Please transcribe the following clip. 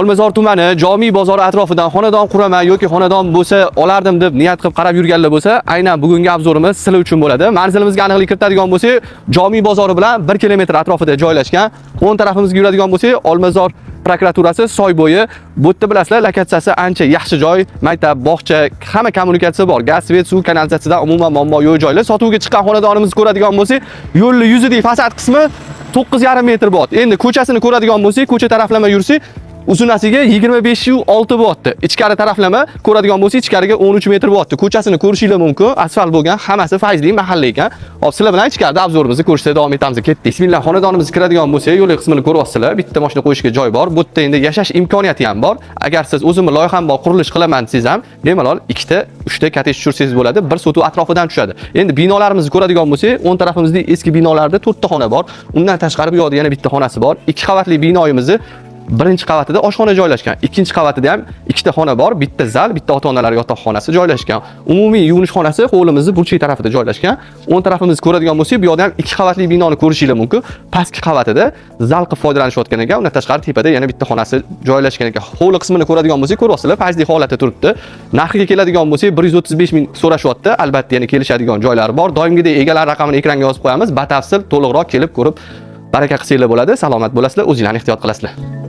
Olmazor tumani Jomiy bozori atrofidan xonadon quraman yoki xonadon bo'lsa olardim deb niyat qilib qarab yurganlar bo'lsa, aynan bugungi obzorimiz sizlar uchun bo'ladi. Manzilimizga aniqlik kiritadigan bo'lsak, Jomiy bozori bilan 1 kilometr atrofida joylashgan. O'ng tarafimizga yuradigan bo'lsak, Olmazor prokuraturasi soy bo'yi. Bu yerda bilasizlar, lokatsiyasi ancha yaxshi joy, maktab, bog'cha, hamma kommunikatsiya bor. Gaz, svet, suv kanalizatsiyadan umuman muammo yo'q joylar. Sotuvga chiqqan xonadonimizni ko'radigan bo'lsak, yo'lni yuzidagi fasad qismi 9,5 metr bor. Endi ko'chasini ko'radigan bo'lsak, ko'cha taraflama yursak, uzunasiga 25,6 bo'lyapti. Ichkari taraflama ko'radigan bo'lsak, ichkariga 13 metr bo'lyapti. Ko'chasini ko'rishinglar mumkin. Asfalt bo'lgan, hammasi fayzli mahalla ekan. Hop, sizlar bilan ichkarida obzorimizni ko'rishda davom etamiz. Ketdik. Bismillah, xonadonimizga kiradigan bo'lsak, yo'l qismini ko'ryapsizlar. Bitta mashina qo'yishga joy bor. Bu yerda endi yashash imkoniyati ham bor. Agar siz o'zimni loyiham bor, qurilish qilaman desangiz ham, bemalol 2 ta, 3 ta kottej tushirsangiz bo'ladi. Bir sotuv atrofidan tushadi. Endi binolarimizni ko'radigan bo'lsak, o'ng tarafimizda eski binolarda 4 ta xona bor. Undan tashqari bu yoqda yana bitta xonasi bor. 2 qavatli binoyimizni birinchi qavatida oshxona joylashgan. Ikkinchi qavatida ham 2 ta xona bor, bitta zal, bitta ota-onalar yotoqxonasi joylashgan. Umumiy yuvinish xonasi hovlimizning burchak tarafida joylashgan. O'ng tarafimizni ko'radigan bo'lsak, bu yoqda ham 2 qavatli binoni ko'rishingiz mumkin. Pastki qavatida zal qilib foydalanishayotgan ekan. Undan tashqari tepada yana bitta xonasi joylashgan ekan. Hovli qismini ko'radigan bo'lsak, ko'ryapsizlar, fayzli holatda turibdi. Narxiga keladigan bo'lsak, 135 ming so'rashyapti. Albatta, yana kelishadigan joylari bor. Doimgidek egalar raqamini ekranga yozib qo'yamiz. Batafsil to'liqroq kelib ko'rib baraka qilsanglar bo'ladi. Salomat bo'lasizlar, o'zinglarni ehtiyot qilasizlar.